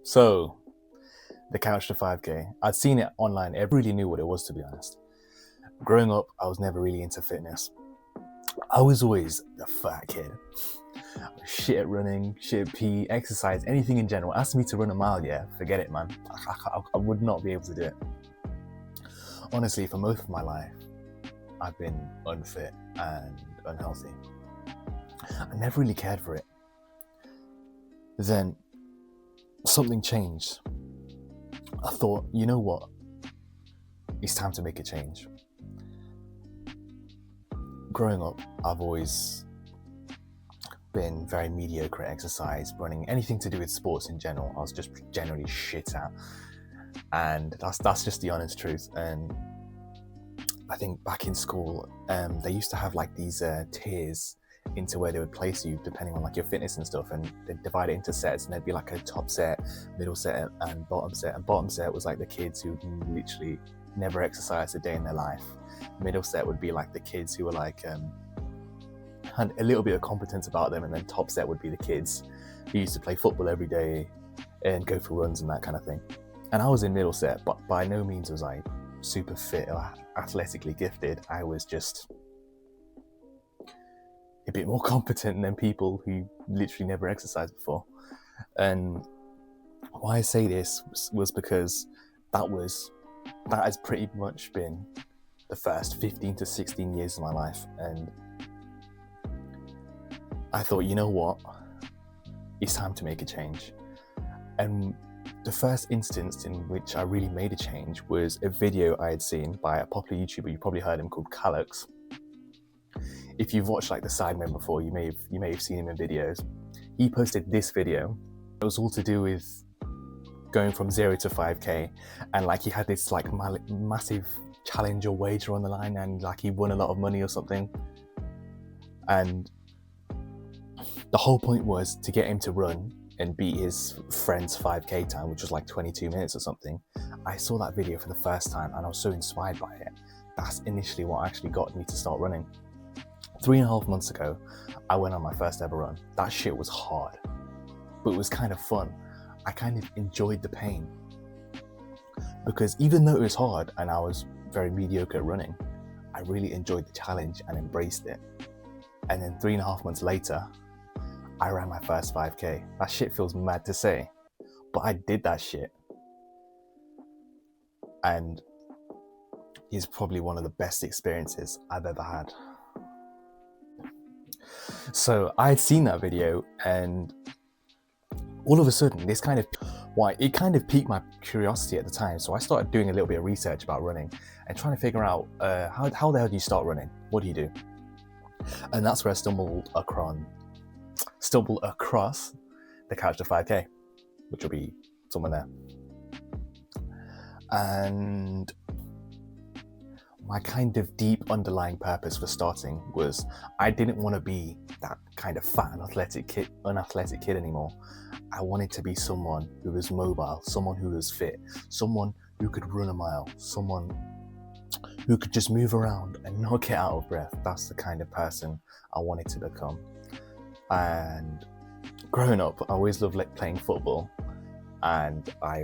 So, the couch to 5K. I'd seen it online. I really knew what it was, to be honest. Growing up, I was never really into fitness. I was always the fat kid. Shit at running, shit at PE, exercise, anything in general. Ask me to run a mile, yeah, forget it, man. I would not be able to do it. Honestly, for most of my life, I've been unfit and unhealthy. I never really cared for it. Then, something changed. I thought, you know what? It's time to make a change. Growing up, I've always been very mediocre at exercise, running, anything to do with sports in general. I was just generally shit at. And that's just the honest truth. And I think back in school, they used to have like these tiers into where they would place you depending on like your fitness and stuff, and they'd divide it into sets, and there'd be like a top set, middle set, and bottom set. And bottom set was like the kids who literally never exercised a day in their life. Middle set would be like the kids who were like had a little bit of competence about them, and then top set would be the kids who used to play football every day and go for runs and that kind of thing. And I was in middle set, but by no means was I super fit or athletically gifted. I was just a bit more competent than people who literally never exercised before. And why I say this was because that has pretty much been the first 15 to 16 years of my life. And I thought, you know what? It's time to make a change. And the first instance in which I really made a change was a video I had seen by a popular YouTuber. You probably heard him, called Calux. If you've watched like the Sidemen before, you may have seen him in videos. He posted this video. It was all to do with going from 0 to 5K, and like he had this like massive challenge or wager on the line, and like he won a lot of money or something. And the whole point was to get him to run and beat his friend's 5K time, which was like 22 minutes or something. I saw that video for the first time and I was so inspired by it. That's initially what actually got me to start running. 3.5 months ago, I went on my first ever run. That shit was hard, but it was kind of fun. I kind of enjoyed the pain, because even though it was hard and I was very mediocre at running, I really enjoyed the challenge and embraced it. And then 3.5 months later, I ran my first 5K. That shit feels mad to say, but I did that shit. And it's probably one of the best experiences I've ever had. So I had seen that video, and all of a sudden it kind of piqued my curiosity at the time. So I started doing a little bit of research about running and trying to figure out how the hell do you start running? What do you do? And that's where I stumbled across the couch to 5K, which will be somewhere there. And my kind of deep underlying purpose for starting was I didn't want to be that kind of fat and unathletic kid anymore. I wanted to be someone who was mobile, someone who was fit, someone who could run a mile, someone who could just move around and not get out of breath. That's the kind of person I wanted to become. And growing up, I always loved playing football, and I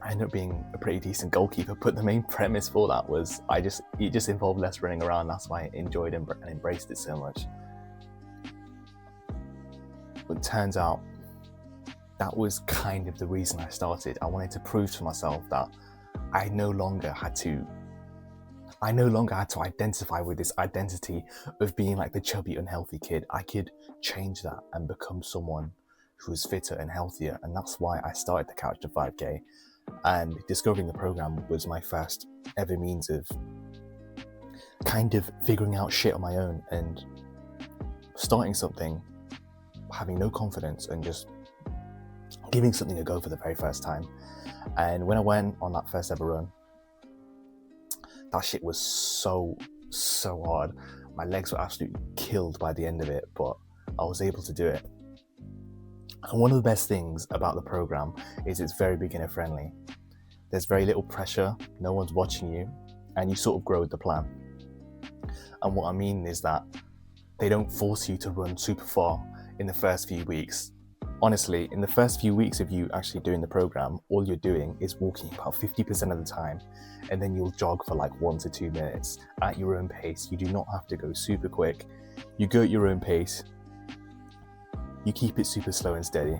ended up being a pretty decent goalkeeper, but the main premise for that was it just involved less running around. That's why I enjoyed and embraced it so much. But it turns out that was kind of the reason I started. I wanted to prove to myself that I no longer had to identify with this identity of being like the chubby, unhealthy kid. I could change that and become someone who was fitter and healthier. And that's why I started the Couch to 5K. And discovering the program was my first ever means of kind of figuring out shit on my own and starting something, having no confidence, and just giving something a go for the very first time. And when I went on that first ever run, that shit was so hard. My legs were absolutely killed by the end of it, but I was able to do it. And one of the best things about the program is it's very beginner friendly. There's very little pressure, no one's watching you, and you sort of grow with the plan. And what I mean is that they don't force you to run super far in the first few weeks. Honestly, in the first few weeks of you actually doing the program, all you're doing is walking about 50% of the time, and then you'll jog for like 1 to 2 minutes at your own pace. You do not have to go super quick. You go at your own pace. You keep it super slow and steady,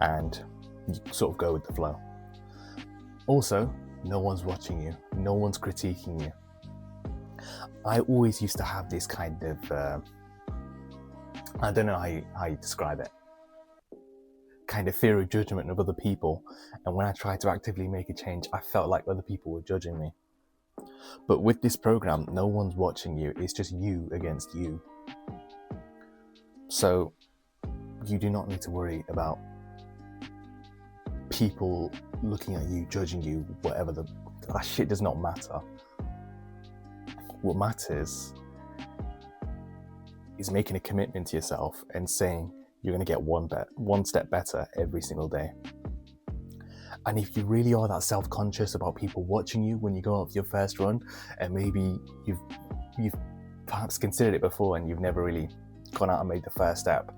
and you sort of go with the flow. Also, no one's watching you. No one's critiquing you. I always used to have this kind of, I don't know how you describe it, kind of fear of judgment of other people. And when I tried to actively make a change, I felt like other people were judging me. But with this program, no one's watching you. It's just you against you. So you do not need to worry about people looking at you, judging you, whatever. That shit does not matter. What matters is making a commitment to yourself and saying you're going to get one step better every single day. And if you really are that self-conscious about people watching you when you go out for your first run, and maybe you've perhaps considered it before and you've never really gone out and made the first step,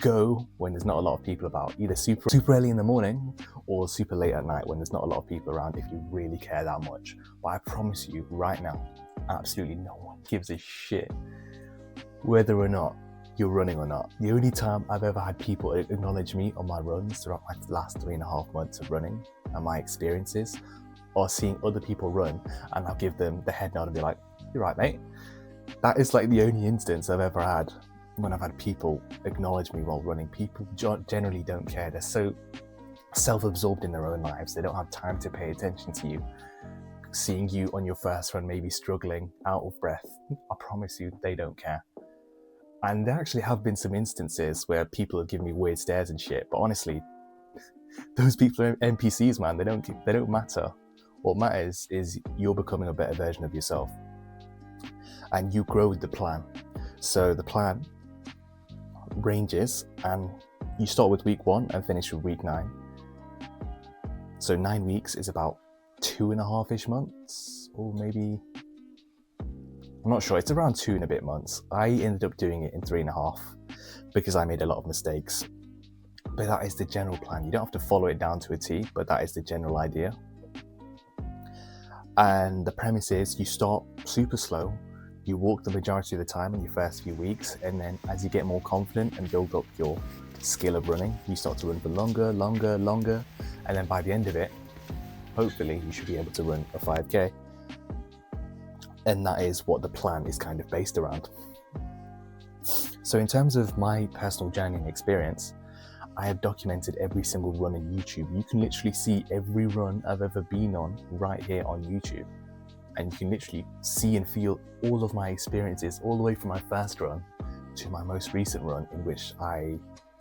go when there's not a lot of people about, either super early in the morning or super late at night when there's not a lot of people around, if you really care that much. But I promise you right now, absolutely no one gives a shit whether or not you're running or not. The only time I've ever had people acknowledge me on my runs throughout my last 3.5 months of running and my experiences, or seeing other people run, and I'll give them the head nod and be like, "You're right, mate." That is like the only instance I've ever had when I've had people acknowledge me while running. People generally don't care. They're so self-absorbed in their own lives. They don't have time to pay attention to you. Seeing you on your first run, maybe struggling, out of breath, I promise you, they don't care. And there actually have been some instances where people have given me weird stares and shit, but honestly, those people are NPCs, man. They don't matter. What matters is you're becoming a better version of yourself, and you grow with the plan. So the plan ranges, and you start with week 1 and finish with week 9. So 9 weeks is about 2.5-ish months, or maybe, I'm not sure, it's around 2 and a bit months. I ended up doing it in 3.5 because I made a lot of mistakes. But that is the general plan. You don't have to follow it down to a T, but that is the general idea. And the premise is you start super slow. You walk the majority of the time in your first few weeks, and then as you get more confident and build up your skill of running, you start to run for longer, and then by the end of it, hopefully you should be able to run a 5K. And that is what the plan is kind of based around. So in terms of my personal journey and experience, I have documented every single run on YouTube. You can literally see every run I've ever been on right here on YouTube. And you can literally see and feel all of my experiences, all the way from my first run to my most recent run, in which I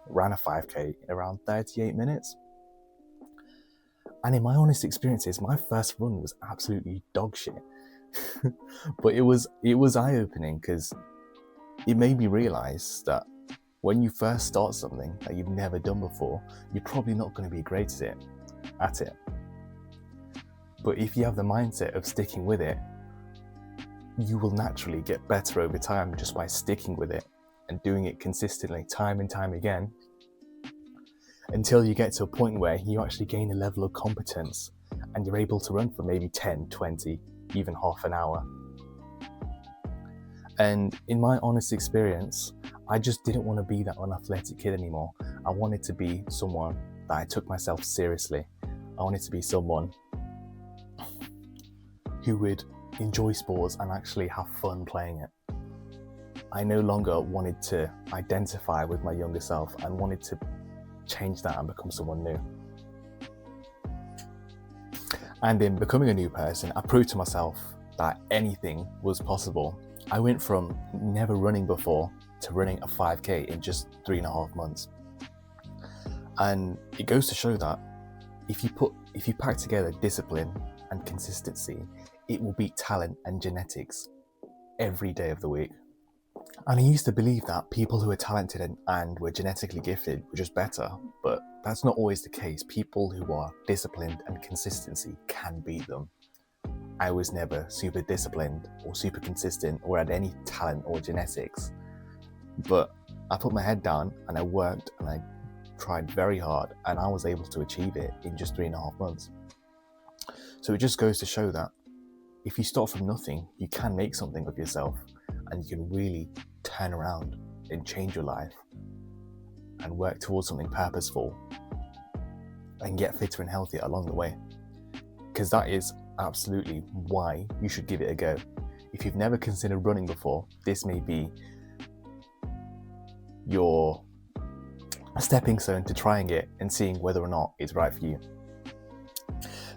ran a 5K in around 38 minutes. And in my honest experiences, my first run was absolutely dog shit. But it was eye-opening, because it made me realize that when you first start something that you've never done before, you're probably not going to be great at it. But if you have the mindset of sticking with it, you will naturally get better over time just by sticking with it and doing it consistently, time and time again, until you get to a point where you actually gain a level of competence and you're able to run for maybe 10, 20, even half an hour. And in my honest experience, I just didn't want to be that unathletic kid anymore. I wanted to be someone that I took myself seriously. I wanted to be someone who would enjoy sports and actually have fun playing it. I no longer wanted to identify with my younger self and wanted to change that and become someone new. And in becoming a new person, I proved to myself that anything was possible. I went from never running before to running a 5K in just 3.5 months. And it goes to show that if you pack together discipline and consistency, it will beat talent and genetics every day of the week. And I used to believe that people who are talented and were genetically gifted were just better, but that's not always the case. People who are disciplined and consistency can beat them. I was never super disciplined or super consistent or had any talent or genetics, but I put my head down and I worked and I tried very hard, and I was able to achieve it in just 3.5 months. So it just goes to show that if you start from nothing, you can make something of yourself, and you can really turn around and change your life and work towards something purposeful and get fitter and healthier along the way. Because that is absolutely why you should give it a go. If you've never considered running before, this may be your stepping stone to trying it and seeing whether or not it's right for you.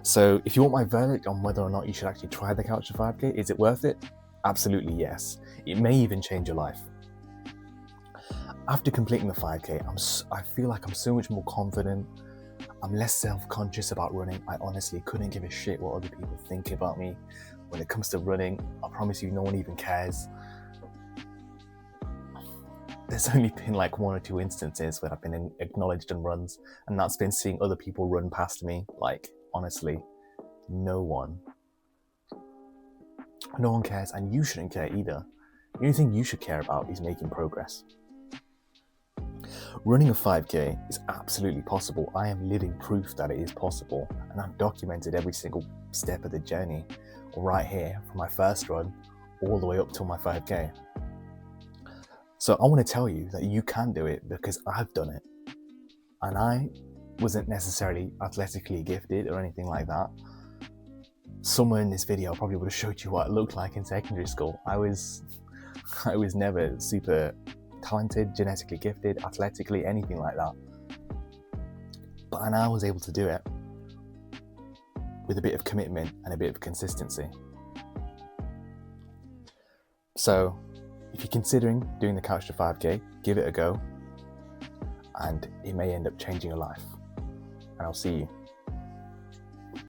So if you want my verdict on whether or not you should actually try the Couch to 5K, is it worth it? Absolutely yes. It may even change your life. After completing the 5K, I feel like I'm so much more confident. I'm less self-conscious about running. I honestly couldn't give a shit what other people think about me. When it comes to running, I promise you no one even cares. There's only been like 1 or 2 instances where I've been acknowledged in runs, and that's been seeing other people run past me. Like, honestly, no one cares, and you shouldn't care either. The only thing you should care about is making progress. Running a 5K is absolutely possible. I am living proof that it is possible, and I've documented every single step of the journey right here from my first run all the way up to my 5K. So I want to tell you that you can do it, because I've done it. And I wasn't necessarily athletically gifted or anything like that. Somewhere in this video I probably would have showed you what it looked like in secondary school. I was never super talented, genetically gifted, athletically, anything like that. But I was able to do it with a bit of commitment and a bit of consistency. So if you're considering doing the Couch to 5K, give it a go, and it may end up changing your life. And I'll see you.